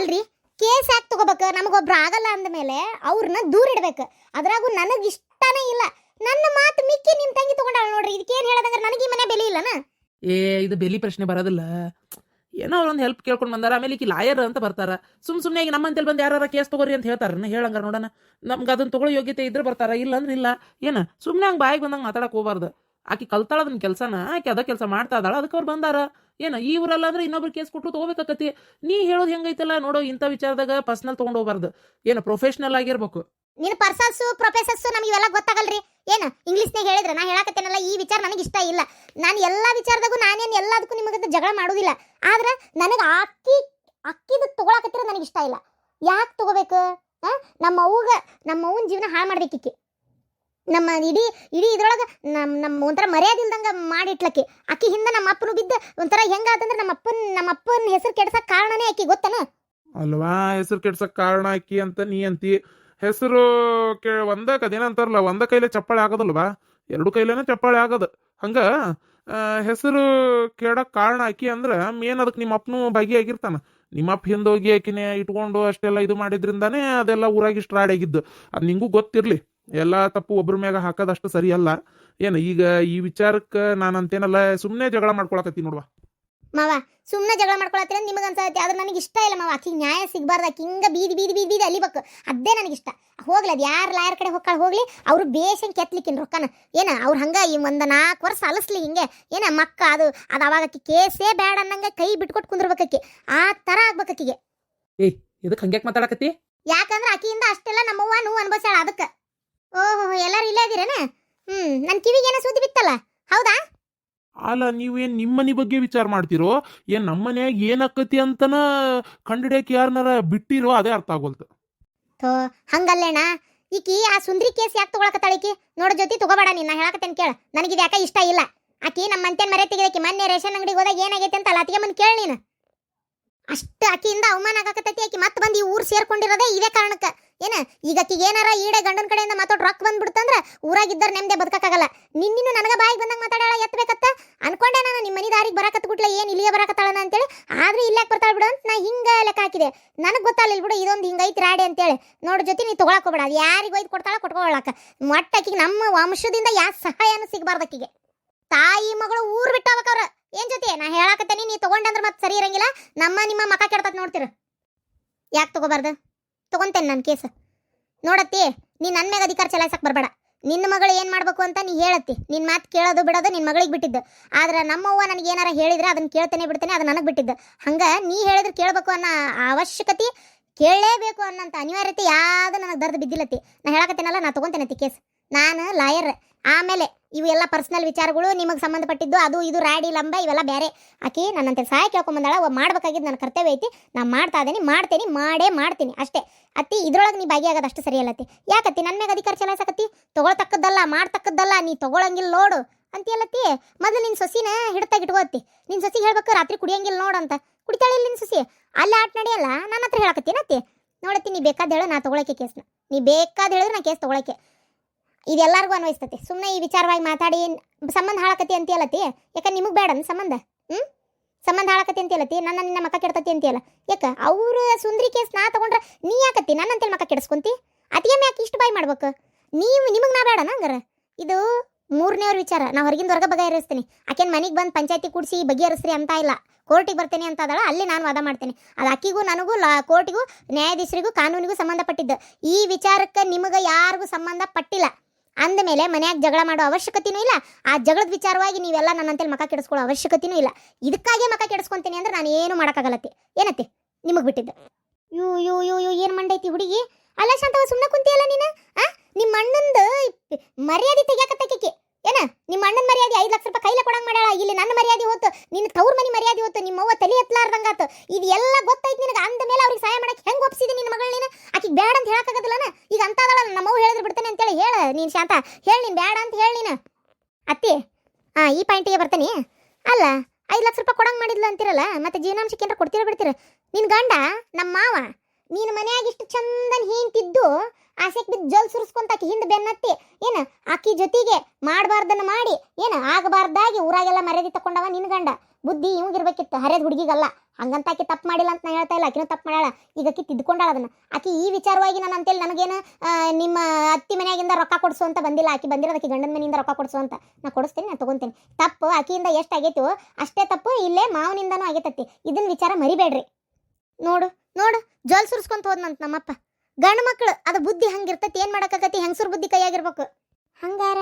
ಅಲ್ರಿ, ಕೇಸ್ ಯಾಕೆ ತಗೋಬೇಕು? ನಮಗೊಬ್ರು ಆಗಲ್ಲ ಅಂದಮೇಲೆ ಅವ್ರನ್ನ ದೂರ ಇಡ್ಬೇಕು. ಅದ್ರಾಗೂ ನನಗೆ ಇಷ್ಟನೇ ಇಲ್ಲ. ನನ್ನ ಮಾತು ಮಿಕ್ಕಿ ನಿಮ್ಮ ತಂಗಿ ತಗೊಂಡಾಳ ನೋಡ್ರಿ. ಇದಕ್ಕೇನು ಹೇಳೋದಂದ್ರೆ ನನಗೆ ಈ ಮನೆ ಬೆಲೆ ಇಲ್ಲನ? ಇದು ಬೆಲಿ ಪ್ರಶ್ನೆ ಬರೋದಿಲ್ಲ. ಏನೋ ಅವ್ರೊಂದು ಹೆಲ್ಪ್ ಕೇಳ್ಕೊಂಡು ಬಂದಾರ. ಆಮೇಲೆ ಈಕಿ ಲಾಯರ್ ಅಂತ ಬರ್ತಾರ. ಸುಮ್ಮನೆ ಈಗ ನಮ್ಮಂತೇಳಿ ಬಂದು ಯಾರು ಕೇಸ್ ತಗೋರಿ ಅಂತ ಹೇಳ್ತಾರ. ಹೇಳಂಗಾರ ನೋಡೋಣ. ನಮ್ಗೆ ಅದನ್ನ ತಗೊಳ್ಳೋ ಯೋಗ್ಯತೆ ಇದ್ರೆ ಬರ್ತಾರ, ಇಲ್ಲ ಅಂದ್ರೆ ಇಲ್ಲ. ಏನು ಸುಮ್ಮನೆ ಹಂಗೆ ಬಾಯಿಗೆ ಬಂದಂಗೆ ಮಾತಾಡಕ್ಕೆ ಹೋಗ್ಬಾರ್ದು. ಆಕಿ ಕಲ್ತಾಳದನ್ನ ಕೆಲಸನ ಆಕೆ ಅದ ಕೆಲಸ ಮಾಡ್ತಾ ಇದ್ದಾಳ, ಅದಕ್ಕೆ ಅವ್ರು ಬಂದಾರ. ಏನು ಈ ಊರಲ್ಲ ಅಂದ್ರೆ ಇನ್ನೊಬ್ರು ಕೇಸ್ ಕೊಟ್ಟು ತಗೋಬೇಕಾಕತಿ. ನೀ ಹೇಳೋದು ಹೆಂಗೈತಲ್ಲ ನೋಡೋ, ಇಂಥ ವಿಚಾರದಾಗ ಪರ್ಸನಲ್ ತೊಗೊಂಡು ಹೋಗ್ಬಾರ್ದು. ಏನು ಪ್ರೊಫೆಷ್ನಲ್ ಆಗಿರ್ಬೇಕು. ನಿನ್ನ ಪರ್ಸನ್ಸು ಪ್ರೊಫೆಸರ್ಸು ನಮ್ಗೆ ಇವೆಲ್ಲ ಗೊತ್ತಾಗಲ್ರಿ. ಏನು ಇಂಗ್ಲೀಷ್ನಾಗ ಹೇಳಿದ್ರೆ ನಾ ಹೇಳಕತ್ತೇನಲ್ಲ, ಈ ವಿಚಾರ ನನಗೆ ಇಷ್ಟ ಇಲ್ಲ. ನಾನು ಎಲ್ಲ ವಿಚಾರದಾಗೂ ನಾನೇನು ಎಲ್ಲದಕ್ಕೂ ನಿಮಗೆ ಜಗಳ ಮಾಡೋದಿಲ್ಲ. ಆದ್ರೆ ನನಗೆ ಅಕ್ಕಿದು ತಗೊಳಕತ್ತಿರೋ ನನಗೆ ಇಷ್ಟ ಇಲ್ಲ. ಯಾಕೆ ತಗೋಬೇಕು? ನಮ್ಮ ಅವ್ವನ ಜೀವನ ಹಾಳು ಮಾಡ್ಬೇಕಿಕ್ಕಿ. ನಮ್ಮ ಇಡೀ ಇದ್ರೊಳಗೆ ನಮ್ಮ ಒಂಥರ ಮರ್ಯಾದೆ ಇಲ್ದಂಗೆ ಮಾಡಿಟ್ಲಕ್ಕಿ. ಅಕ್ಕಿ ಹಿಂದೆ ನಮ್ಮ ಅಪ್ಪನು ಬಿದ್ದು ಒಂಥರ ಹೆಂಗಾತಂದ್ರೆ ನಮ್ಮ ಅಪ್ಪನ ಹೆಸರು ಕೆಡ್ಸಕ್ಕೆ ಕಾರಣನೇ ಆಕಿ, ಗೊತ್ತನ? ಅಲ್ವಾ, ಹೆಸರು ಕೆಡ್ಸಕ್ ಕಾರಣ ಆಕಿ ಅಂತ ನೀ ಅಂತಿ. ಹೆಸರು ಅದೇನಂತಾರಲ್ಲ, ಒಂದ ಕೈಲೇ ಚಪ್ಪಾಳೆ ಆಗೋದಲ್ವಾ, ಎರಡು ಕೈಲೇನೆ ಚಪ್ಪಾಳೆ ಆಗೋದು. ಹಂಗ ಹೆಸರು ಕೇಳಕ್ ಕಾರಣ ಆಕಿ ಅಂದ್ರೆ ಮೇನ್ ಅದಕ್ಕೆ ನಿಮ್ಮ ಅಪ್ಪನು ಭಾಗಿಯಾಗಿರ್ತಾನ. ನಿಮ್ಮ ಅಪ್ಪ ಹಿಂದೋಗಿ ಆಕಿನೇ ಇಟ್ಕೊಂಡು ಅಷ್ಟೆಲ್ಲ ಇದು ಮಾಡಿದ್ರಿಂದಾನೇ ಅದೆಲ್ಲ ಊರಾಗಿಷ್ಟು ರಾಡಿಯಾಗಿದ್ದು. ಅದು ನಿಂಗೂ ಗೊತ್ತಿರ್ಲಿ. ಎಲ್ಲ ತಪ್ಪು ಒಬ್ರ ಮ್ಯಾಗ ಹಾಕೋದಷ್ಟು ಸರಿ ಅಲ್ಲ. ಏನು ಈಗ ಈ ವಿಚಾರಕ್ಕೆ ನಾನು ಅಂತೇನಲ್ಲ ಸುಮ್ಮನೆ ಜಗಳ ಮಾಡ್ಕೊಳಕತ್ತೀನಿ ನೋಡ್ವಾ. ಮಾವ, ಸುಮ್ಮನೆ ಜಗಳ ಮಾಡ್ಕೊಳತ್ತೀರ ನಿಮಗೆ ಅನ್ಸತ್ತೆ. ಆದ್ರೆ ನನಗೆ ಇಷ್ಟ ಇಲ್ಲ ಮಾವ. ಆಕಿಗೆ ನ್ಯಾಯ ಸಿಗಬಾರ್ದು. ಆಕಿ ಹಿಂಗೆ ಬೀದಿ ಅಲಿಬೇಕು. ಅದೇ ನನಗಿಷ್ಟ. ಹೋಗ್ಲಿ, ಅದು ಯಾರು ಲಾಯರ್ ಕಡೆ ಹೋಗ್ಲಿ, ಅವರು ಬೇಷನ್ ಕೆತ್ಲಿಕ್ಕಿನ್ ರೊಕ್ಕನ. ಅವ್ರು ಹಂಗೆ ಈ ಒಂದು 4 ವರ್ಷ ಅಲಸ್ಲಿ ಹಿಂಗೆ. ಮಕ್ಕ ಅದು ಅವಾಗ ಆಕಿ ಕೇಸೇ ಬೇಡ ಅನ್ನಂಗೆ ಕೈ ಬಿಟ್ಕೊಟ್ಟು ಕುಂದಿರ್ಬೇಕಿ. ಆ ಥರ ಆಗ್ಬೇಕೀಗೆ. ಇದಕ್ಕೆ ಹಂಗ್ಯಾಕೆ ಮಾತಾಡಕತ್ತಿ? ಯಾಕಂದ್ರೆ ಆಕಿಯಿಂದ ಅಷ್ಟೆಲ್ಲ ನಮ್ಮವ್ವ ನೋವು ಅನ್ಭವಿಸಾಳ, ಅದಕ್ಕೆ. ಓಹೋ, ಎಲ್ಲರೂ ಇಲ್ಲೇ ಇದೀರೇನ? ನನ್ನ ಕಿವಿಗೆ ಏನೋ ಸುದ್ದಿ ಬಿತ್ತಲ್ಲ, ಹೌದಾ? ಅಲ್ಲ, ನೀವೇನ್ ನಿಮ್ಮನೆ ಬಗ್ಗೆ ವಿಚಾರ ಮಾಡ್ತಿರೋ, ಏನ್ ನಮ್ಮನ್ಯಾಗ ಏನಾಕತಿ ಅಂತನ ಕಂಡಿಡಿಯಕ್ಕೆ ಯಾರನ್ನಾರ ಬಿಟ್ಟಿರೋ, ಅದೇ ಅರ್ಥ ಆಗೋಲ್ತು. ಹಂಗಲ್ಲೇಣ, ಈಕಿ ಆ ಸುಂದ್ರಿ ಕೇಸ್ ಯಾಕೆ ತಗೊಳಕತ್ತಾಳ? ಈಕಿ ನೋಡ ಜೊತೆ ತಗೋಬೇಡ. ನಿನ್ನ ಹೇಳಕತ್ತೇನೆ ಕೇಳ. ನನಗಿದು ಯಾಕೆ ಇಷ್ಟ ಇಲ್ಲ. ಆಕಿ ನಮ್ಮ ಮಂತೇನ್ ಮರೆ ತೆಗಿದಕ್ಕೆ ಮೊನ್ನೆ ರೇಷನ್ ಅಂಗಡಿಗೆ ಹೋದಾಗ ಏನಾಗೈತೆ ಅಂತ ಅಲ್ಲ ಅತಿಗೆ ಮುಂದೆ ಕೇಳಿ ನೀನು. ಅಷ್ಟು ಆಕಿಯಿಂದ ಅವಮಾನ ಆಗಕತ್ತೈತಿ. ಆಕಿ ಮತ್ತೆ ಬಂದು ಈ ಊರು ಸೇರ್ಕೊಂಡಿರೋದೇ ಇದೇ ಕಾರಣಕ್ಕೆ. ಈಗ ಆಕಿಗೆ ಏನಾರ ಈಡೆ ಗಂಡನ ಕಡೆಯಿಂದ ಮಾತಾಡ್ ರೊಕ್ಕ ಬಂದ್ಬಿಡ್ತಂದ್ರೆ ಊರಾಗಿದ್ದಾರೆ ನೆಮ್ಮದಿ ಬದುಕಕ್ಕಾಗಲ್ಲ. ನಿನ್ನಿನ್ನು ನನಗೆ ಬಾಯಿಗೆ ಬಂದಂಗೆ ಮಾತಾಡೋಣ ಎತ್ತಬೇಕತ್ತ ಅನ್ಕೊಂಡೆ ನಾನು. ನಿಮ್ಮ ಮನೆ ದಾರಿಗೆ ಬರಕತ್ಬಿಟ್ಲೆ, ಏನು ಇಲ್ಲಿಗೆ ಬರಕತ್ತಾಳನ ಅಂತೇಳಿ. ಆದ್ರೆ ಇಲ್ಲಾಕೆ ಬರ್ತಾಳ ಬಿಡು ಅಂತ ನಾ ಹಿಂಗೆ ಲೆಕ್ಕ ಹಾಕಿದೆ. ನನಗೆ ಗೊತ್ತಾಗಲಿಲ್ಲ ಬಿಡು, ಇದೊಂದು ಹಿಂಗೈತಿ ರಾಡಿ ಅಂತೇಳಿ. ನೋಡ್ ಜೊತೆ ನೀ ತೊಗೊಳಕೋಬೇಡ. ಅದು ಯಾರಿಗೆ ಒಯ್ದು ಕೊಡ್ತಾಳ ಕೊಟ್ಕೊಳ್ಳಾಕ. ಮೊಟ್ಟಾಕಿಗೆ ನಮ್ಮ ವಂಶದಿಂದ ಯಾವ ಸಹಾಯನೂ ಸಿಗಬಾರ್ದು ಆಕಿಗೆ. ತಾಯಿ ಮಗಳು ಊರು ಬಿಟ್ಟೋಗ್ಬೇಕವ್ರ. ಏನ್ ಜೊತೆ ನಾ ಹೇಳಾಕತ್ತೇನಿ, ನೀ ತಗೊಂಡಂದ್ರೆ ಮತ್ತೆ ಸರಿ ಇರಂಗಿಲ್ಲ. ನಿಮ್ಮ ಮಕ್ಕ ಕೆಡ್ತತ್ ನೋಡ್ತೀರ. ಯಾಕೆ ತಗೋಬಾರ್ದು? ತಗೊಂತೇನೆ ನಾನು ಕೇಸ್. ನೋಡತ್ತಿ, ನೀ ನನ್ನ ಮ್ಯಾಗ ಅಧಿಕಾರ ಚಲಾಯಿಸಕ್ಕೆ ಬರಬೇಡ. ನಿನ್ನ ಮಗಳು ಏನು ಮಾಡಬೇಕು ಅಂತ ನೀ ಹೇಳತ್ತಿ. ನಿನ್ನ ಮಾತು ಕೇಳೋದು ಬಿಡೋದು ನಿನ್ನ ಮಗಳಿಗೆ ಬಿಟ್ಟಿದ್ದು. ಆದ್ರೆ ನಮ್ಮವ್ವ ನನಗೆ ಏನಾರ ಹೇಳಿದ್ರೆ ಅದನ್ನ ಕೇಳ್ತೇನೆ ಬಿಡ್ತೇನೆ, ಅದು ನನಗೆ ಬಿಟ್ಟಿದ್ದು. ಹಂಗೆ ನೀ ಹೇಳಿದ್ರೆ ಕೇಳಬೇಕು ಅನ್ನೋ ಅವಶ್ಯಕತೆ, ಕೇಳಲೇಬೇಕು ಅನ್ನೋಂಥ ಅನಿವಾರ್ಯತೆ ಯಾವುದು ನನಗೆ ದರ್ದು ಬಿದ್ದಿಲ್ಲತ್ತಿ. ನಾ ಹೇಳಕತ್ತೇನಲ್ಲ, ನಾ ತಗೊಂತೇನತ್ತಿ ಕೇಸ್. ನಾನು ಲಾಯರ್. ಆಮೇಲೆ ಇವು ಎಲ್ಲ ಪರ್ಸನಲ್ ವಿಚಾರಗಳು ನಿಮಗೆ ಸಂಬಂಧಪಟ್ಟಿದ್ದು, ಅದು ಇದು ರಾಡಿ ಲಂಬ ಇವೆಲ್ಲ ಬೇರೆ. ಆಕಿ ನನ್ನಂತೆ ಸಹಾಯ ಕೇಳ್ಕೊಂಬಂದಾಳ. ಮಾಡ್ಬೇಕಾಗಿದ್ದು ನನ್ನ ಕರ್ತವ್ಯ ಐತಿ. ನಾ ಮಾಡ್ತಾ ಇದ್ದೀನಿ, ಮಾಡ್ತೀನಿ ಅಷ್ಟೇ. ಅತ್ತಿ ಇದ್ರೊಳಗೆ ನೀ ಭಾಗಿಯಾಗೋದು ಅಷ್ಟು ಸರಿಯಲ್ಲತ್ತಿ. ಯಾಕತ್ತಿ ನನ್ನ ಮ್ಯಾಗ ಅಧಿಕಾರ ಚಲಾಯಿಸಕತ್ತಿ? ತಗೊಳ್ತಕ್ಕದ್ದಲ್ಲ, ಮಾಡ್ತಕ್ಕದ್ದಲ್ಲ. ನೀ ತಗೊಳಂಗಿಲ್ಲ ನೋಡು ಅಂತೀಯಲ್ಲತ್ತಿ. ಮೊದಲು ನಿನ್ನ ಸೊಸಿನ ಹಿಡ್ತಾಗ ಇಟ್ಕೋತಿ. ನಿನ್ನ ಸೊಸಿಗೆ ಹೇಳ್ಬೇಕು ರಾತ್ರಿ ಕುಡಿಯಂಗಿಲ್ಲ ನೋಡು ಅಂತ. ಕುಡಿತಾಳಿಲ್ಲ ನಿನ್ನ ಸೊಸಿ? ಅಲ್ಲಿ ಆಟ ನಡೆಯಲ್ಲ. ನನ್ನ ಹತ್ರ ಹೇಳಕತ್ತೀನತ್ತಿ. ನೋಡತ್ತಿ, ನೀ ಬೇಕಾದ ಹೇಳು, ನಾ ತಗೊಳಕ್ಕೆ ಕೇಸ್ನ. ನೀ ಬೇಕಾದ ಹೇಳಿದ್ರೆ ನಾ ಕೇಸ್ ತಗೊಳಕ್ಕೆ. ಇದೆಲ್ಲರಿಗೂ ಅನ್ವಯಿಸ್ತತಿ. ಸುಮ್ಮನೆ ಈ ವಿಚಾರವಾಗಿ ಮಾತಾಡಿ ಸಂಬಂಧ ಹಾಳಕತಿ ಅಂತೀಯಲ್ಲತಿ. ಯಾಕೆ ನಿಮಗೆ ಬೇಡ ಸಂಬಂಧ? ಸಂಬಂಧ ಹಾಳಕತಿ ಅಂತೀಯಲ್ಲತಿ. ನಿನ್ನ ಮಕ್ಕ ಕೆಡ್ತತಿ ಅಂತೀಯಲ್ಲ. ಯಾಕೆ ಅವರು ಸುಂದ್ರಿ ಕೇಸ್ ನಾ ತಗೊಂಡ್ರೆ ನೀ ಯಾಕತ್ತಿ ನನ್ನಂತೇಳಿ ಮಕ್ಕ ಕೆಡಿಸ್ಕೊಂತಿ? ಅತಿಗೆ ಯಾಕೆ ಇಷ್ಟು ಬಾಯಿ ಮಾಡ್ಬೇಕು? ನಿಮಗೆ ನಾ ಬೇಡನ ಹಂಗಾರ? ಇದು 3ನೇವ್ರ ವಿಚಾರ. ನಾ ಹೊರಗಿಂದ ಬಗೆಹರಿಸ್ತೀನಿ. ಆಕೆನ್ ಮನೆಗೆ ಬಂದು ಪಂಚಾಯತಿ ಕೂಡಿಸಿ ಬಗೆಹರಿಸ್ರಿ ಅಂತ ಇಲ್ಲ. ಕೋರ್ಟಿಗೆ ಬರ್ತೇನೆ ಅಂತ ಅದಳ, ಅಲ್ಲಿ ನಾನು ವಾದ ಮಾಡ್ತೇನೆ. ಅದು ಅಕ್ಕಿಗೂ ನನಗೂ ಕೋರ್ಟಿಗೂ ನ್ಯಾಯಾಧೀಶರಿಗೂ ಕಾನೂನಿಗೂ ಸಂಬಂಧಪಟ್ಟಿದ್ದು. ಈ ವಿಚಾರಕ್ಕೆ ನಿಮಗೆ ಯಾರಿಗೂ ಸಂಬಂಧ ಪಟ್ಟಿಲ್ಲ ಅಂದಮೇಲೆ ಮನ್ಯಾಗ ಜಗಳ ಮಾಡೋ ಅವಶ್ಯಕತೆನೂ ಇಲ್ಲ. ಆ ಜಗಳದ ವಿಚಾರವಾಗಿ ನೀವೆಲ್ಲ ನನ್ನಂತೇಳಿ ಮಕ್ಕ ಕೆಡಿಸ್ಕೊಳ್ಳೋ ಅವಶ್ಯಕತೆನೂ ಇಲ್ಲ. ಇದಕ್ಕಾಗೆ ಮಕ್ಕ ಕೆಡಿಸ್ಕೊಂತೀನಿ ಅಂದ್ರೆ ನಾನು ಏನು ಮಾಡೋಕ್ಕಾಗಲ್ಲತ್ತಿ. ಏನತ್ತಿ ನಿಮಗೆ ಬಿಟ್ಟಿದ್ದು. ಯು ಏನು ಮಂಡೈತಿ ಹುಡುಗಿ? ಅಲ್ಲ ಶಾಂತವ, ಸುಮ್ಮನೆ ಕುಂತಿಯಲ್ಲ ನೀನು. ನಿಮ್ಮ ಅಣ್ಣಂದು ಮರ್ಯಾದೆ ತೆಗಿಯಾಕತ್ತಕ್ಕೆ. ನಿಮ್ಮ ಅಣ್ಣನ ಮರ್ಯಾದೆ 5 ಲಕ್ಷ ರೂಪಾಯಿ ಕೈಲೇ ಕೊಡಂಗೆ ಮಾಡ್ಯಾಳ. ಇಲ್ಲಿ ನನ್ನ ಮರ್ಯಾದೆ ಹೋತು, ನಿನ್ನ ತವ್ರ ಮನೆ ಮರ್ಯಾದೆ ಹೋತು, ನಿಮ್ಮವ್ವ ತಲೆ ಎತ್ತಲಾರ್ದಂಗಾತು. ಇದು ಎಲ್ಲ ಗೊತ್ತೈತಿ ನಿನಗೆ. ಅಂದ ಮೇಲೆ ಅವ್ರಿಗೆ ಸಹಾಯ ಮಾಡಕ್ಕೆ ಹೆಂಗೆ ಒಪ್ಸಿದೆ ನಿನ್ನ ಮಗಳು ನೀನು? ಆಕಿಗೆ ಬೇಡ ಅಂತ ಹೇಳಕ್ಕಾಗದಿಲ್ಲನ? ಈಗ ಅಂತದಲ್ಲ, ನಮ್ಮವ್ವ ಹೇಳಿದ್ರೆ ಬಿಡ್ತೇನೆ ಅಂತೇಳಿ ಹೇಳ ನೀನು. ಶಾಂತ ಹೇಳಿ, ನೀನು ಬೇಡ ಅಂತ ಹೇಳಿ ನೀನು. ಅತ್ತಿ, ಈ ಪಾಯಿಂಟಿಗೆ ಬರ್ತೀನಿ. ಅಲ್ಲ, 5 ಲಕ್ಷ ರೂಪಾಯಿ ಕೊಡಂಗೆ ಮಾಡಿದ್ಲು ಅಂತಿರಲ್ಲ, ಮತ್ತೆ ಜೀವನಾಂಶಕ್ಕೆ ಏನಾರ ಕೊಡ್ತೀರ ಬಿಡ್ತೀರ? ನಿನ್ನ ಗಂಡ ನಮ್ಮ ಮಾವ ನೀನು ಮನ್ಯಾಗ ಇಷ್ಟು ಚಂದನ್ ಹಿಂತಿದ್ದು ಆಸೆಗೆ ಬಿದ್ದು ಜಲ್ ಸುರಿಸ್ಕೊಂತಾಕಿ ಹಿಂದೆ ಬೆನ್ನತ್ತಿ. ಆಕಿ ಜೊತೆಗೆ ಮಾಡಬಾರ್ದನ್ನ ಮಾಡಿ ಆಗಬಾರ್ದಾಗಿ ಊರಾಗೆಲ್ಲ ಮರ್ಯಾದೆ ತಕೊಂಡವ ನಿನ್ನ ಗಂಡ. ಬುದ್ಧಿ ಇವಂಗಿರ್ಬೇಕಿತ್ತು, ಹರಿಯದ ಹುಡುಗಿಗಲ್ಲ. ಹಂಗಂತ ಆಕಿ ತಪ್ಪು ಮಾಡಿಲ್ಲ ಅಂತ ನಾ ಹೇಳ್ತಾ ಇಲ್ಲ, ಆಕಿನೂ ತಪ್ಪು ಮಾಡ್ಯಾಳ. ಈಗ ಆಕಿ ತಿದ್ದುಕೊಂಡಾಳ ಅದನ್ನ. ಆಕಿ ಈ ವಿಚಾರವಾಗಿ ನಾನು ಅಂತೇಳಿ ನನಗೇನು ನಿಮ್ಮ ಅತ್ತಿ ಮನೆಯಾಗಿಂದ ರೊಕ್ಕ ಕೊಡಿಸು ಅಂತ ಬಂದಿಲ್ಲ. ಆಕಿ ಬಂದಿರೋದು ಆಕಿ ಗಂಡನ ಮನೆಯಿಂದ ರೊಕ್ಕ ಕೊಡಿಸು ಅಂತ. ನಾ ಕೊಡಿಸ್ತೀನಿ, ನಾ ತಗೊಂತೀನಿ. ತಪ್ಪು ಆಕಿಯಿಂದ ಎಷ್ಟು ಆಗೈತೋ ಅಷ್ಟೇ ತಪ್ಪು ಇಲ್ಲೇ ಮಾವನಿಂದನೂ ಆಗೈತತಿ. ಇದನ್ನ ವಿಚಾರ ಮರಿಬೇಡ್ರಿ. ನೋಡು ನೋಡು ಜೋಲ್ ಸುರ್ಸ್ಕೊಂತ ಹೋದ್ನಂತ ನಮ್ಮಪ್ಪ. ಗಂಡು ಮಕ್ಕಳು ಅದು ಬುದ್ಧಿ ಹಂಗಿರ್ತೈತಿ, ಏನು ಮಾಡೋಕ್ಕಾಗತಿ, ಹೆಂಗಸರು ಬುದ್ಧಿ ಕೈಯಾಗಿರ್ಬೇಕು. ಹಂಗಾರ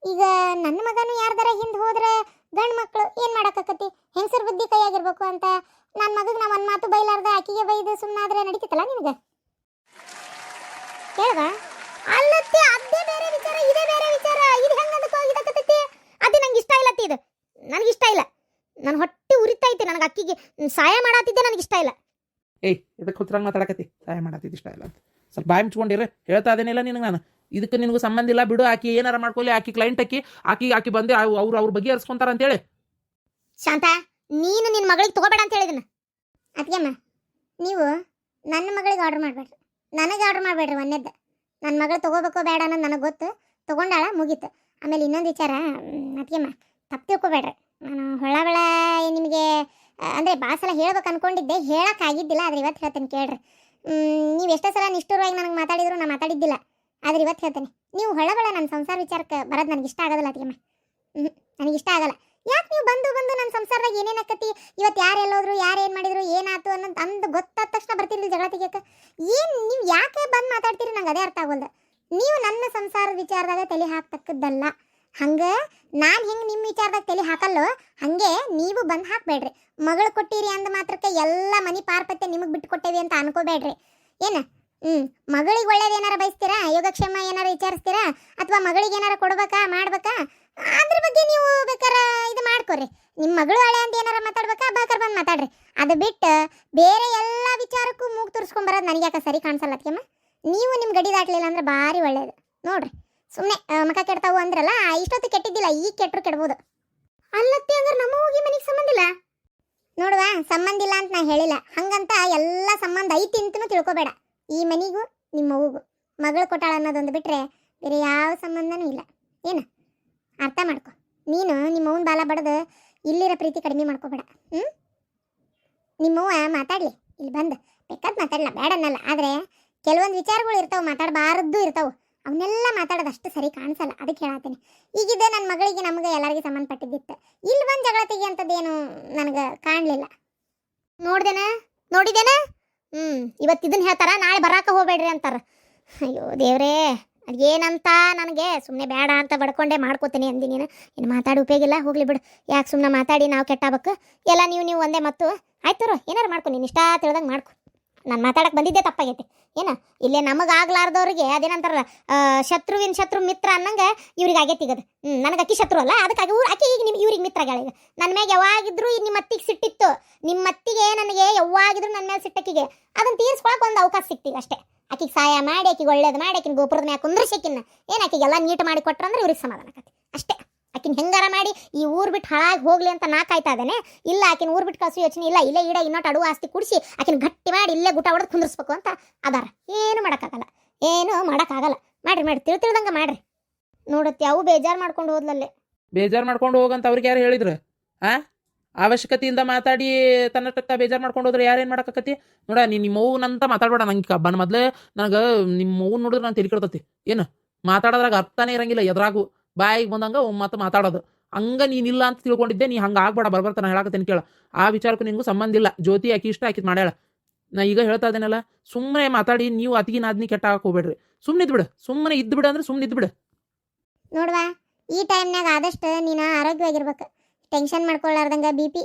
ಈಗ ನನ್ನ ಮಗನು ಯಾರ್ದಾರ ಹಿಂದೆ ಹೋದ್ರೆ ಗಂಡು ಮಕ್ಕಳು ಏನು ಮಾಡೋಕ್ಕಾಗತಿ, ಹೆಂಗಸರು ಬುದ್ಧಿ ಕೈಯಾಗಿರ್ಬೇಕು ಅಂತ ನನ್ನ ಮಗಗೆ ನಾ ಒಂದು ಮಾತು ಬೈಲಾರ್ದ ಆಕಿಗೆ ಬೈದು ಸುಮ್ಮನಾದ್ರೆ ನಡೀತಿತ್ತಲ್ಲ ನಿನಗೆ? ಕೇಳ್ದ ಅಲ್ಲತ್ತೆ, ಅದೇ ಬೇರೆ ವಿಚಾರ, ಇದೇ ಬೇರೆ ವಿಚಾರ. ಇದು ಹೆಂಗಂದಕ್ಕೋ ಇದಾಕತ್ತೈತಿ. ಅದೇ ನಂಗೆ ಇಷ್ಟ ಇಲ್ಲ ಇದು, ನನಗಿಷ್ಟ ಇಲ್ಲ. ನನ್ನ ಹೊಟ್ಟೆ ಉರಿತಾ ಐತಿ. ನನಗೆ ಅಕ್ಕಿಗೆ ಸಹಾಯ ಮಾಡತ್ತಿದ್ದೆ ನನಗಿಷ್ಟ ಇಲ್ಲ. ಏಯ್ ಇದಕ್ಕೆ ಹುಚ್ಚರಂಗೆ ಮಾತಾಡಕತ್ತಿ, ಸಹಾಯ ಮಾಡತ್ತಿದ್ದು ಇಷ್ಟ ಇಲ್ಲ ಅಂತ. ಸ್ವಲ್ಪ ಬಾಯಿ ಮುಚ್ಕೊಂಡಿರ, ಹೇಳ್ತಾ ಅದೇನಿಲ್ಲ ನಿನಗೆ ನಾನು. ಇದಕ್ಕೆ ನಿನಗೂ ಸಂಬಂಧ ಇಲ್ಲ ಬಿಡು. ಆಕಿ ಏನಾರ ಮಾಡ್ಕೊಳ್ಳಿ, ಆಕಿ ಕ್ಲೈಂಟ್ ಆಕಿ ಬಂದೆ ಅವ್ರ ಬಗ್ಗೆ ಹರಿಸ್ಕೊಂತಾರ ಅಂತೇಳಿ. ಶಾಂತ, ನೀನು ನಿನ್ನ ಮಗಳಿಗೆ ತಗೋಬೇಡ ಅಂತ ಹೇಳಿದನ. ಅದಕ್ಕೆಮ್ಮ ನೀವು ನನ್ನ ಮಗಳಿಗೆ ಆರ್ಡರ್ ಮಾಡಬೇಡ್ರಿ, ನನಗೆ ಆರ್ಡರ್ ಮಾಡಬೇಡ್ರಿ. ಒಂದೇದ್ದು ನನ್ನ ಮಗಳು ತೊಗೋಬೇಕೋ ಬೇಡ ಅನ್ನೋದು ನನಗೆ ಗೊತ್ತು. ತೊಗೊಂಡಾಳ, ಮುಗೀತು. ಆಮೇಲೆ ಇನ್ನೊಂದು ವಿಚಾರ, ಅದಕ್ಕೆಮ್ಮ ತಪ್ಪು ತಿಳ್ಕೊಬೇಡ್ರಿ. ನಾನು ಹೊಳ ನಿಮಗೆ ಅಂದರೆ ಭಾಳ ಸಲ ಹೇಳ್ಬೇಕು ಅನ್ಕೊಂಡಿದ್ದೆ, ಹೇಳೋಕ್ಕಾಗಿದ್ದಿಲ್ಲ. ಆದ್ರೆ ಇವತ್ತು ಹೇಳ್ತೇನೆ ಕೇಳ್ರಿ. ನೀವು ಎಷ್ಟೋ ಸಲ ನಿಷ್ಠುರವಾಗಿ ನನಗೆ ಮಾತಾಡಿದ್ರು ನಾನು ಮಾತಾಡಿದ್ದಿಲ್ಲ. ಆದ್ರೆ ಇವತ್ತು ಹೇಳ್ತೇನೆ, ನೀವು ಹೊಳಬಳ ನನ್ನ ಸಂಸಾರ ವಿಚಾರಕ್ಕೆ ಬರೋದು ನನಗೆ ಇಷ್ಟ ಆಗೋದಿಲ್ಲ. ಅದಕ್ಕೆಮ್ಮ ನನಗಿಷ್ಟ ಆಗಲ್ಲ. ಯಾಕೆ ನೀವು ಬಂದು ನನ್ನ ಸಂಸಾರದಾಗ ಏನೇನು ಆಕತಿ, ಇವತ್ತು ಯಾರು ಎಲ್ಲೋದ್ರು, ಯಾರು ಏನು ಮಾಡಿದ್ರು, ಏನಾಯ್ತು ಅನ್ನೋದು ಅಂದು ಗೊತ್ತಾದ ತಕ್ಷಣ ಬರ್ತಿರ್ಲಿ ಜಗಳ ತೆಗಿಯಕ್ಕೆ. ಏನು ನೀವು ಯಾಕೆ ಬಂದು ಮಾತಾಡ್ತೀರಿ ನಂಗೆ ಅದೇ ಅರ್ಥ ಆಗೋಲ್ಲ. ನೀವು ನನ್ನ ಸಂಸಾರದ ವಿಚಾರದಾಗ ತಲೆ ಹಾಕ್ತಕ್ಕದ್ದಲ್ಲ. ಹಂಗೆ ನಾನು ಹೆಂಗೆ ನಿಮ್ಮ ವಿಚಾರದಾಗ ತಲೆ ಹಾಕಲ್ಲೋ ಹಾಗೆ ನೀವು ಬಂದು ಹಾಕಬೇಡ್ರಿ. ಮಗಳು ಕೊಟ್ಟಿರಿ ಅಂದ ಮಾತ್ರಕ್ಕೆ ಎಲ್ಲ ಮನೆ ಪಾರ್ಪತ್ತೆ ನಿಮಗೆ ಬಿಟ್ಟು ಕೊಟ್ಟೇವಿ ಅಂತ ಅನ್ಕೋಬೇಡ್ರಿ. ಏನು ಮಗಳಿಗೆ ಒಳ್ಳೇದು ಏನಾರ ಬಯಸ್ತೀರಾ, ಯೋಗಕ್ಷೇಮ ಏನಾರ ವಿಚಾರಿಸ್ತೀರಾ, ಅಥವಾ ಮಗಳಿಗೆ ಏನಾರ ಕೊಡ್ಬೇಕಾ ಮಾಡ್ಬೇಕಾ, ಅದ್ರ ಬಗ್ಗೆ ನೀವು ಬೇಕಾರೆ ಇದು ಮಾಡ್ಕೊರಿ. ನಿಮ್ಮ ಮಗಳು ಹಳೆ ಅಂತ ಏನಾರ ಮಾತಾಡ್ಬೇಕಾ ಬೇಕಾರೆ ಬಂದು ಮಾತಾಡ್ರಿ. ಅದು ಬಿಟ್ಟು ಬೇರೆ ಎಲ್ಲ ವಿಚಾರಕ್ಕೂ ಮೂಗು ತುರ್ಸ್ಕೊಂಬರೋದು ನನಗೆ ಯಾಕೆ ಸರಿ ಕಾಣಿಸಲ್ಲ. ಅದಕ್ಕೆಮ್ಮ ನೀವು ನಿಮ್ಮ ಗಡಿ ದಾಟ್ಲಿಲ್ಲ ಅಂದ್ರೆ ಭಾರಿ ಒಳ್ಳೇದು ನೋಡ್ರಿ. ಸುಮ್ಮನೆ ಮಕ ಕೆಡ್ತಾವು ಅಂದ್ರಲ್ಲ, ಇಷ್ಟೊತ್ತು ಕೆಟ್ಟಿದ್ದಿಲ್ಲ, ಈಗ ಕೆಟ್ಟರು ಕೆಡ್ಬೋದು. ಅಲ್ಲತ್ತೆ ಹಂಗಾರೆ ನಮ್ಮ ಹೋಗಿ ಮನೆಗೆ ಸಂಬಂಧ ಇಲ್ಲ ನೋಡುವ. ಸಂಬಂಧ ಇಲ್ಲ ಅಂತ ನಾ ಹೇಳಿಲ್ಲ, ಹಂಗಂತ ಎಲ್ಲ ಸಂಬಂಧ ಐತಿ ಅಂತನೂ ತಿಳ್ಕೊಬೇಡ. ಈ ಮನೆಗೂ ನಿಮ್ಮ ಮಗುಗೂ ಮಗಳು ಕೊಟ್ಟಾಳ ಅನ್ನೋದೊಂದು ಬಿಟ್ಟರೆ ಬೇರೆ ಯಾವ ಸಂಬಂಧನೂ ಇಲ್ಲ. ಏನು ಅರ್ಥ ಮಾಡ್ಕೊ. ನೀನು ನಿಮ್ಮವ್ವನ ಬಾಲ ಬಡ್ದು ಇಲ್ಲಿರೋ ಪ್ರೀತಿ ಕಡಿಮೆ ಮಾಡ್ಕೋಬೇಡ. ನಿಮ್ಮವ್ವ ಮಾತಾಡಲಿ, ಇಲ್ಲಿ ಬಂದು ಬೇಕಾದ್ ಮಾತಾಡಲ್ಲ, ಬೇಡ ಅನ್ನಲ್ಲ. ಆದರೆ ಕೆಲವೊಂದು ವಿಚಾರಗಳು ಇರ್ತಾವೆ, ಮಾತಾಡಬಾರದ್ದು ಇರ್ತಾವೆ. ಅವನ್ನೆಲ್ಲ ಮಾತಾಡೋದು ಅಷ್ಟು ಸರಿ ಕಾಣಿಸಲ್ಲ. ಅದಕ್ಕೆ ಹೇಳತ್ತೀನಿ. ಈಗಿದ್ದ ನನ್ನ ಮಗಳಿಗೆ ನಮಗೆ ಎಲ್ಲರಿಗೆ ಸಂಬಂಧಪಟ್ಟಿದ್ದಿತ್ತು. ಇಲ್ಲಿ ಬಂದು ಜಗಳ ತೆಗಿಯಂಥದ್ದೇನು ನನಗೆ ಕಾಣಲಿಲ್ಲ. ನೋಡಿದೇನ ಇವತ್ತು ಇದನ್ನ ಹೇಳ್ತಾರ, ನಾಳೆ ಬರಾಕ ಹೋಗ್ಬೇಡ್ರಿ ಅಂತಾರ. ಅಯ್ಯೋ ದೇವ್ರೇ, ಅದೇನಂತ ನನಗೆ ಸುಮ್ಮನೆ ಬೇಡ ಅಂತ ಬಡ್ಕೊಂಡೆ ಮಾಡ್ಕೋತೀನಿ ಅಂದಿ. ನೀನು ಇನ್ನು ಮಾತಾಡಿ ಉಪಯೋಗಿಲ್ಲ, ಹೋಗ್ಲಿ ಬಿಡು. ಯಾಕೆ ಸುಮ್ಮನೆ ಮಾತಾಡಿ ನಾವು ಕೆಟ್ಟಾಗಬೇಕು ಎಲ್ಲ. ನೀವು ಒಂದೇ ಮತ್ತು ಆಯ್ತು ಏನಾರು ಮಾಡ್ಕೊ, ನೀನು ಇಷ್ಟ ತಿಳಿದಂಗೆ ಮಾಡ್ಕೊ. ನಾನು ಮಾತಾಡಕ್ಕೆ ಬಂದಿದ್ದೆ ತಪ್ಪಾಗೈತಿ. ಏನು ಇಲ್ಲೇ ನಮಗಾಗ್ಲಾರ್ದವ್ರಿಗೆ ಅದೇನಂತಾರ ಶತ್ರುವಿನ ಶತ್ರು ಮಿತ್ರ ಅನ್ನಂಗೆ ಇವ್ರಿಗೆ ಆಗೈತಿ. ಈಗ ನನಗೆ ಅಕ್ಕಿ ಶತ್ರು ಅಲ್ಲ, ಅದಕ್ಕಾಗಿ ಆಕೆ ಈಗ ಇವ್ರಿಗೆ ಮಿತ್ರ ಆಗ್ಯಾಳ. ಈಗ ನನ್ನ ಮ್ಯಾಗ ಯಾವಾಗಿದ್ರು ನಿಮ್ಮ ಅತ್ತಿಗೆ ಸಿಟ್ಟಿತ್ತು. ನಿಮ್ಮ ಅತ್ತಿಗೆ ನನಗೆ ಯಾವಾಗಿದ್ರು ನನ್ನ ಮೇಲೆ ಸಿಟ್ಟಕ್ಕಿಗೆ ಅದನ್ನು ತೀರಿಸ್ಕೊಳಕ್ಕೆ ಒಂದು ಅವಕಾಶ ಸಿಕ್ತೀವಿ ಅಷ್ಟೇ. ಆಕಿಗೆ ಸಹಾಯ ಮಾಡಿ, ಆಕಿಗೆ ಒಳ್ಳೇದು ಮಾಡಿ, ಆಕಿನ ಗೋಪುರದ ಮ್ಯಾಗ ಕುಂದ್ರಿಸಿಕಿನ್ನ ಏನು ಆಕಿಗೆಲ್ಲ ನೀಟ್ ಮಾಡಿ ಕೊಟ್ರಂದ್ರೆ ಇವ್ರಿಗೆ ಸಮಾಧಾನ ಆಕತಿ ಅಷ್ಟೇ. ಆಕಿನ ಹೆಂಗಾರ ಮಾಡಿ ಈ ಊರು ಬಿಟ್ಟು ಹಾಳಾಗಿ ಹೋಗ್ಲಿ ಅಂತ ನಾ ಕಾಯ್ತಾ ಇದ್ದೇನೆ. ಇಲ್ಲ, ಆಕಿನ ಊರು ಬಿಟ್ಟು ಕಳಿಸೋ ಯೋಚನೆ ಇಲ್ಲ. ಇಲ್ಲೇ ಈಡ ಇನ್ನೊಟ್ಟು ಅಡುವ ಆಸ್ತಿ ಕುಡಿಸಿ ಆಕಿನ ಗಟ್ಟಿ ಮಾಡಿ ಇಲ್ಲೇ ಗುಟ ಹೊಡೆದು ಕುಂದಿರ್ಸ್ಬೇಕು ಅಂತ ಅದಾರ. ಏನು ಮಾಡೋಕ್ಕಾಗಲ್ಲ, ಮಾಡ್ರಿ ತಿಳಿದಂಗೆ ಮಾಡ್ರಿ. ನೋಡತ್ತೆ ಅವು ಬೇಜಾರು ಮಾಡ್ಕೊಂಡು ಹೋದ್ಲಲ್ಲೇ. ಬೇಜಾರು ಮಾಡ್ಕೊಂಡು ಹೋಗಂತ ಅವ್ರಿಗೆ ಯಾರು ಹೇಳಿದ್ರು? ಅವಶ್ಯಕತೆಯಿಂದ ಮಾತಾಡಿ ತನ್ನಷ್ಟಕ್ಕ ಬೇಜಾರು ಮಾಡ್ಕೊಂಡು ಹೋದ್ರೆ ಯಾರೇನು ಮಾಡೋಕ್ಕತಿ? ನೋಡ, ನಿಮ್ಮ ಅವ್ವನಂತ ಮಾತಾಡ್ಬೇಡ. ನಂಗೆ ಕಬ್ಬನ ಮೊದಲೇ ನನಗೆ ನಿಮ್ಮ ಅವ್ವನ ನೋಡಿದ್ರೆ ನಾನು ತಿಳ್ಕೊಳ್ತತಿ. ಏನು ಮಾತಾಡೋದ್ರಾಗ ಅರ್ಥನೇ ಇರಂಗಿಲ್ಲ. ಎದ್ರಾಗು ಬಾಯಿಗೆ ಬಂದಂಗೆ ಮತ್ತೆ ಮಾತಾಡೋದು. ಹಂಗೆ ನೀನಿಲ್ಲ ಅಂತ ತಿಳ್ಕೊಂಡಿದ್ದೆ. ನೀ ಹಂಗೆ ಆಗ್ಬೇಡ, ಬರ್ತಾನೆ ಹೇಳಕತ್ತೇನೆ ಕೇಳ. ಆ ವಿಚಾರಕ್ಕೂ ನಿನಗೂ ಸಂಬಂಧ ಇಲ್ಲ. ಜ್ಯೋತಿ ಆಕಿ ಇಷ್ಟ ಆಕಿತ್ ಮಾಡ್ಯಾಳ. ನಾ ಈಗ ಹೇಳ್ತಾ ಇದ್ದೇನಲ್ಲ, ಸುಮ್ಮನೆ ಮಾತಾಡಿ ನೀವು ಅತಿಗಿನ ಅದನ್ನ ಕೆಟ್ಟ ಹಾಕೋಬೇಡ್ರಿ. ಸುಮ್ಮನೆ ಇದ್ಬಿಡು, ಸುಮ್ಮನೆ ಇದ್ಬಿಡು ಅಂದ್ರೆ ಸುಮ್ಮನೆ ಇದ್ಬಿಡು. ನೋಡುವ, ಈ ಟೈಮ್ನಾಗ ಆದಷ್ಟು ನೀನು ಆರೋಗ್ಯವಾಗಿರ್ಬೇಕು. ಟೆನ್ಷನ್ ಮಾಡ್ಕೊಳ್ಳಾರ್ದಂಗೆ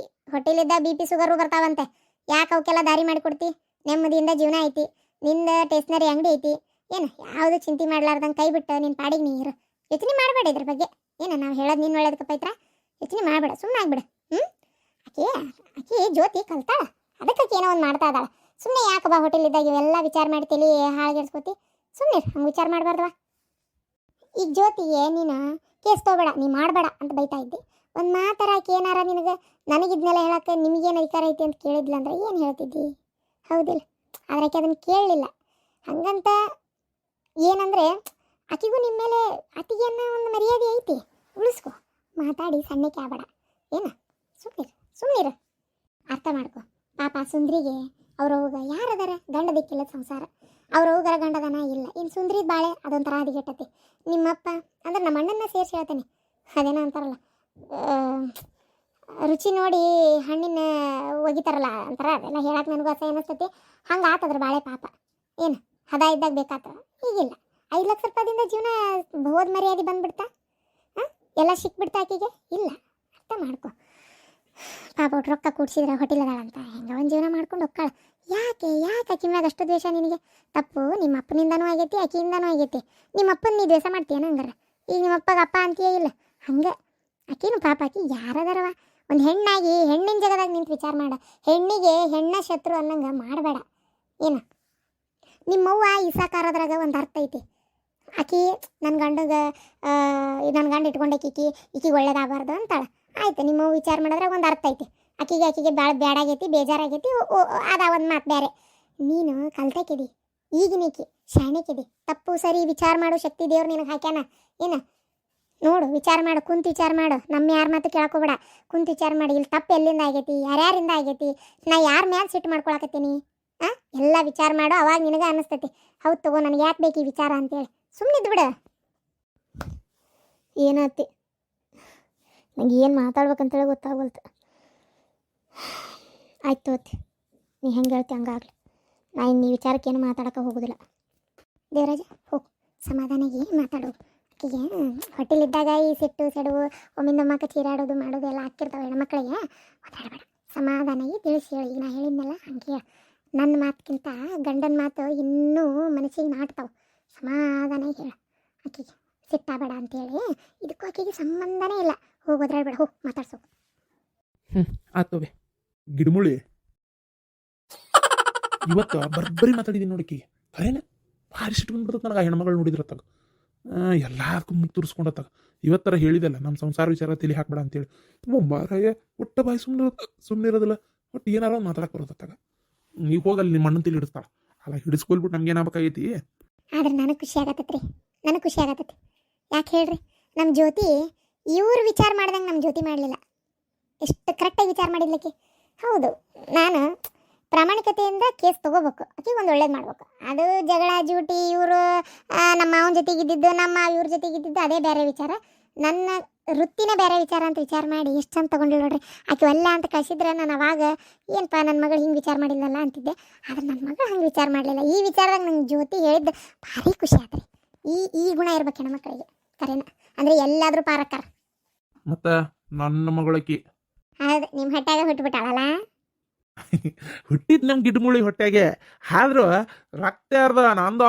ಹೊಟ್ಟೆಲಿದ್ದ BP ಶುಗರು ಬರ್ತಾವಂತೆ. ಯಾಕೆ ಅವಕ್ಕೆಲ್ಲ ದಾರಿ ಮಾಡಿಕೊಡ್ತಿ? ನೆಮ್ಮದಿಯಿಂದ ಜೀವನ ಐತಿ. ನಿಂದ ಸ್ಟೇಷನರಿ ಅಂಗಡಿ ಐತಿ. ಏನು ಯಾವುದು ಚಿಂತೆ ಮಾಡ್ಲಾರ್ದಂಗೆ ಕೈ ಬಿಟ್ಟು ನಿನ್ನ ಪಾಡಿಗೆ ನೀರು ಯೋಚನೆ ಮಾಡಬೇಡ. ಇದ್ರ ಬಗ್ಗೆ ಏನು ನಾವು ಹೇಳೋದು ನೀನು ಒಳ್ಳೇದಕ್ಕೆ ಪೈತ್ರ ಯೋಚನೆ ಮಾಡಬೇಡ, ಸುಮ್ಮನೆ ಆಗ್ಬಿಡು. ಆಕಿ ಜ್ಯೋತಿ ಕಲ್ತಾಳ, ಅದಕ್ಕೆ ಏನೋ ಒಂದು ಮಾಡ್ತಾ ಇದ್ದಾಳ. ಸುಮ್ಮನೆ ಯಾಕೆ ಬಾ ಹೋಟೆಲಿದ್ದಾಗ ಇವೆಲ್ಲ ವಿಚಾರ ಮಾಡ್ತೀಲಿ, ಹಾಳುಗೆಡ್ಸ್ಕೊತಿ. ಸುಮ್ಮನೆ ಹಂಗೆ ವಿಚಾರ ಮಾಡಬಾರ್ದವಾ. ಈಗ ಜ್ಯೋತಿಗೆ ನೀನು ಕೇಸ್ ತೊಗೋಬೇಡ, ನೀ ಮಾಡಬೇಡ ಅಂತ ಬೈತಾ ಇದ್ದಿ. ಒಂದು ಮಾತರ ಆಕೆ ಏನಾರ ನಿನಗೆ ನನಗಿದ್ನೆಲ್ಲ ಹೇಳಕ್ಕೆ ನಿಮಗೇನು ಅಧಿಕಾರ ಐತಿ ಅಂತ ಕೇಳಿದ್ಲ ಅಂದ್ರೆ ಏನು ಹೇಳ್ತಿದ್ದಿ? ಹೌದಿಲ್ಲ? ಆದರೆ ಆಕೆ ಅದನ್ನು ಕೇಳಲಿಲ್ಲ. ಹಂಗಂತ ಏನಂದರೆ ಆಕೆಗೂ ನಿಮ್ಮ ಮೇಲೆ ಅತಿಗೆ ಅನ್ನೋ ಒಂದು ಮರ್ಯಾದೆ ಐತಿ, ಉಳಿಸ್ಕೊ. ಮಾತಾಡಿ ಸಣ್ಣಕ್ಕೆ ಆಗಬೇಡ. ಏನು ಸುಮ್ಮನಿರು, ಅರ್ಥ ಮಾಡ್ಕೊ. ಪಾಪ ಸುಂದ್ರಿಗೆ ಅವ್ರವ್ಗ ಯಾರದಾರ ಗಂಡ ದಿಕ್ಕಿಲ್ಲ ಸಂಸಾರ ಅವ್ರವ್ಗರ ಗಂಡದನ ಇಲ್ಲ ಇನ್ನು ಸುಂದ್ರಿದ ಬಾಳೆ ಅದೊಂಥರ ಹದಿಗೆಟ್ಟತಿ ನಿಮ್ಮಪ್ಪ ಅಂದ್ರೆ ನಮ್ಮ ಅಣ್ಣನ ಸೇರಿಸಿ ಹೇಳ್ತೇನೆ ಅದೇನೋ ಅಂತಾರಲ್ಲ ರುಚಿ ನೋಡಿ ಹಣ್ಣಿನ ಒಗಿತಾರಲ್ಲ ಅಂತಾರ ಅದೆಲ್ಲ ಹೇಳಕ್ಕೆ ನನಗೂ ಅಸಹ್ಯ ಅನಿಸ್ತೈತಿ ಹಂಗೆ ಆತದ್ರ ಬಾಳೆ ಪಾಪ ಏನು ಹದ ಇದ್ದಾಗ ಬೇಕಾತ ಈಗಿಲ್ಲ 5 ಲಕ್ಷ ರೂಪಾಯಿಂದ ಜೀವನ ಹೋದ ಮರ್ಯಾದೆ ಬಂದ್ಬಿಡ್ತಾ ಹಾಂ ಎಲ್ಲ ಸಿಕ್ಬಿಡ್ತಾ ಆಕೆಗೆ ಇಲ್ಲ ಅರ್ಥ ಮಾಡ್ಕೊ ಪಾಪ ಒಟ್ಟು ರೊಕ್ಕ ಕೂಡ್ಸಿದ್ರೆ ಹೋಟೆಲ್ ಅದಾಳಂತ ಹೆಂಗ ಒಂದು ಜೀವನ ಮಾಡ್ಕೊಂಡು ಹೋಗ್ಕಾಳ ಯಾಕೆ ಆಕಿ ಮ್ಯಾಗ ಅಷ್ಟು ದ್ವೇಷ ನಿನಗೆ ತಪ್ಪು ನಿಮ್ಮ ಅಪ್ಪನಿಂದನೂ ಆಗೈತಿ ಆಕೆಯಿಂದನೂ ಆಗೈತಿ ನಿಮ್ಮ ಅಪ್ಪನ ನೀ ದ್ವೇಷ ಮಾಡ್ತೀಯನ ಹಂಗಾರ ಈಗ ನಿಮ್ಮ ಅಪ್ಪಗೆ ಅಪ್ಪ ಅಂತೀಯೇ ಇಲ್ಲ ಹಂಗೆ ಆಕಿನೂ ಪಾಪ ಆಕಿ ಯಾರದಾರವ ಒಂದು ಹೆಣ್ಣಾಗಿ ಹೆಣ್ಣಿನ ಜಗದಾಗ ನಿಂತು ವಿಚಾರ ಮಾಡ ಹೆಣ್ಣಿಗೆ ಹೆಣ್ಣ ಶತ್ರು ಅನ್ನಂಗೆ ಮಾಡಬೇಡ ಏನು ನಿಮ್ಮವ್ವ ಇಸಾಕಾರದ್ರಾಗ ಒಂದು ಅರ್ಥ ಐತಿ ಆಕಿ ನನ್ನ ಗಂಡ ಇಟ್ಕೊಂಡೈತಿ ಈಕಿಗೆ ಒಳ್ಳೇದಾಗಬಾರ್ದು ಅಂತಾಳೆ ಆಯ್ತು ನಿಮ್ಮವ್ವ ವಿಚಾರ ಮಾಡಿದ್ರೆ ಒಂದು ಅರ್ಥ ಐತಿ ಆಕಿಗೆ ಭಾಳ ಬ್ಯಾಡಾಗೈತಿ ಬೇಜಾರಾಗೈತಿ ಅದ ಒಂದು ಮಾತು ಬೇರೆ ನೀನು ಕಲ್ತಕ್ಕಿದಿ ಈಗಿನೀಕಿ ಶಾಣಿಕಿದಿ ತಪ್ಪು ಸರಿ ವಿಚಾರ ಮಾಡೋ ಶಕ್ತಿ ದೇವ್ರು ನಿನಗೆ ಹಾಕ್ಯಾನ ಏನು ನೋಡು ವಿಚಾರ ಮಾಡು ಕುಂತು ವಿಚಾರ ಮಾಡು ನಮ್ಮ ಯಾರ ಮಾತು ಕೇಳ್ಕೊಬೇಡ ಕುಂತು ವಿಚಾರ ಮಾಡಿ ಇಲ್ಲಿ ತಪ್ಪು ಎಲ್ಲಿಂದ ಆಗೈತಿ ಯಾರ್ಯಾರಿಂದ ಆಗೈತಿ ನಾ ಯಾರ ಮ್ಯಾಲ ಸಿಟ್ಟು ಮಾಡ್ಕೊಳಕತ್ತೀನಿ ಹಾಂ ಎಲ್ಲ ವಿಚಾರ ಮಾಡು ಅವಾಗ ನಿನಗೆ ಅನ್ನಿಸ್ತೈತಿ ಹೌದು ತಗೋ ನನಗೆ ಯಾಕೆ ಬೇಕು ಈ ವಿಚಾರ ಅಂತೇಳಿ ಸುಮ್ಮನಿದ್ದು ಬಿಡು ಏನಾತಿ ನಂಗೆ ಏನು ಮಾತಾಡ್ಬೇಕಂತೇಳಿ ಗೊತ್ತಾಗಲ್ತು ಆಯ್ತು ತೋತಿ ನೀ ಹೆಂಗೆ ಹೇಳ್ತಿ ಹಂಗಾಗ್ಲಿ ನಾ ಇನ್ನು ಈ ವಿಚಾರಕ್ಕೇನು ಮಾತಾಡೋಕೆ ಹೋಗೋದಿಲ್ಲ ದೇವರಾಜ ಹೋಗು ಸಮಾಧಾನಾಗಿ ಮಾತಾಡೋದು ಆಕೆಗೆ ಹೊಟ್ಟೆಲಿದ್ದಾಗ ಈ ಸಿಟ್ಟು ಸೆಡವು ಒಮ್ಮಿಂದೊಮ್ಮಕ್ಕ ಚೀರಾಡೋದು ಮಾಡೋದು ಎಲ್ಲ ಹಾಕಿರ್ತಾವೆ ಹೆಣ್ಮಕ್ಳಿಗೆ ಮಾತಾಡಬೇಡ ಸಮಾಧಾನಾಗಿ ತಿಳಿಸಿ ಹೇಳಿ ಈಗ ನಾ ಹೇಳಿದ್ನಲ್ಲ ಹಂಗೆ ನನ್ನ ಮಾತಕ್ಕಿಂತ ಗಂಡನ ಮಾತು ಇನ್ನೂ ಮನಸ್ಸಿಗೆ ನಾಟ್ತಾವೆ ಸಮಾಧಾನಾಗಿ ಹೇಳು ಆಕೆಗೆ ಸಿಟ್ಟಾಬೇಡ ಅಂತೇಳಿ ಇದಕ್ಕೂ ಆಕೆಗೆ ಸಂಬಂಧನೇ ಇಲ್ಲ ಹೋಗೋದ್ರಾಗ ಹೋಗಿ ಮಾತಾಡ್ಸೋ ಆತೋವೆ ಗಿಡಮುಳಿ ಇವತ್ತು ಬರ್ಬರಿ ಮಾತಾಡಿದೀನಿ ನೋಡಕಿ ಖರೇನ ಭಾರಿ ಸಿಟ್ಟು ಬಂದ್ಬಿಡ್ತದೆ ನನಗೆ ಆ ಹೆಣ್ಮಗಳು ನೋಡಿದ್ರತ್ತಾಗ ಎಲ್ಲದಕ್ಕೂ ಮುಟ್ಟು ತುರ್ಸ್ಕೊಂಡತ್ತಾಗ ಇವತ್ತರ ಹೇಳಿದಲ್ಲ ನಮ್ಮ ಸಂಸಾರ ವಿಚಾರ ತಲೆ ಹಾಕ್ಬೇಡ ಅಂತೇಳಿ ಮಾರಾಯ ಒಟ್ಟ ಬಾಯಿ ಸುಮ್ಮನೆ ಇರೋದಿಲ್ಲ ಒಟ್ಟು ಏನಾರ ಒಂದು ಮಾತಾಡಕ್ಕೆ ಬರೋದತ್ತಾಗ ನೀವು ಹೋಗಲ್ಲಿ ನಿಮ್ಮ ಅಣ್ಣನ ತಲೆ ಹಿಡಿಸ್ತಾಳ ಅಲ್ಲ ಹಿಡಿಸ್ಕೊಳ್ಬಿಟ್ಟು ನಮ್ಗೆ ಏನಾಗಬೇಕಾಗೈತಿ ಆದ್ರೆ ನನಗೆ ಖುಷಿ ಆಗತ್ತೈತಿ ರೀ ನನಗೆ ಖುಷಿ ಆಗತ್ತೈತಿ ಯಾಕೆ ಹೇಳ್ರಿ ನಮ್ಮ ಜ್ಯೋತಿ ಇವ್ರು ವಿಚಾರ ಮಾಡ್ದಂಗೆ ನಮ್ಮ ಜ್ಯೋತಿ ಮಾಡಲಿಲ್ಲ ಎಷ್ಟು ಕರೆಕ್ಟಾಗಿ ವಿಚಾರ ಮಾಡಿದ್ಲಕ್ಕೆ ಹೌದು ನಾನು ಪ್ರಾಮಾಣಿಕತೆಯಿಂದ ಕೇಸ್ ತೊಗೋಬೇಕು ಆಕೆಗೆ ಒಂದು ಒಳ್ಳೇದು ಮಾಡ್ಬೇಕು ಅದು ಜಗಳ ಜೂಟಿ ಇವರು ನಮ್ಮ ಮಾವನ ಜೊತೆಗಿದ್ದಿದ್ದು ನಮ್ಮ ಇವ್ರ ಜೊತೆಗಿದ್ದಿದ್ದು ಅದೇ ಬೇರೆ ವಿಚಾರ ನನ್ನ ವೃತ್ತಿನೇ ಬೇರೆ ವಿಚಾರ ಅಂತ ವಿಚಾರ ಮಾಡಿ ಎಷ್ಟು ಚಂದ ತೊಗೊಂಡಿಲ್ಲ ನೋಡ್ರಿ ಆಕೆ ಅಲ್ಲ ಅಂತ ಕಳಿಸಿದ್ರೆ ನಾನು ಅವಾಗ ಏನಪ್ಪ ನನ್ನ ಮಗಳು ಹಿಂಗೆ ವಿಚಾರ ಮಾಡಿಲ್ಲಲ್ಲ ಅಂತಿದ್ದೆ ಆದ್ರೆ ನನ್ನ ಮಗಳು ಹಂಗೆ ವಿಚಾರ ಮಾಡಲಿಲ್ಲ ಈ ವಿಚಾರದಾಗ ನಂಗೆ ಜ್ಯೋತಿ ಹೇಳಿದ್ದು ಭಾರಿ ಖುಷಿ ಆತ್ರಿ ಈ ಗುಣ ಇರ್ಬೇಕು ಹೆಣ್ಮಕ್ಳಿಗೆ ಕರೆನ ಅಂದರೆ ಎಲ್ಲಾದರೂ ಪಾರಕ್ಕಾರ ಮತ್ತು ನನ್ನ ಮಗಳಕಿ ಹೌದು ನಿಮ್ಮ ಹೊಟ್ಯಾಗ ಹುಟ್ಟುಬಿಟ್ಟಾಳಲ್ಲ ಹುಟ್ಟಿದ್ ನಮ್ಮ ಗಿಡಮುಳಿ ಹೊಟ್ಟೆಗೆ ಆದ್ರೂ ರಕ್ತ ಅರ್ಧ ನಂದ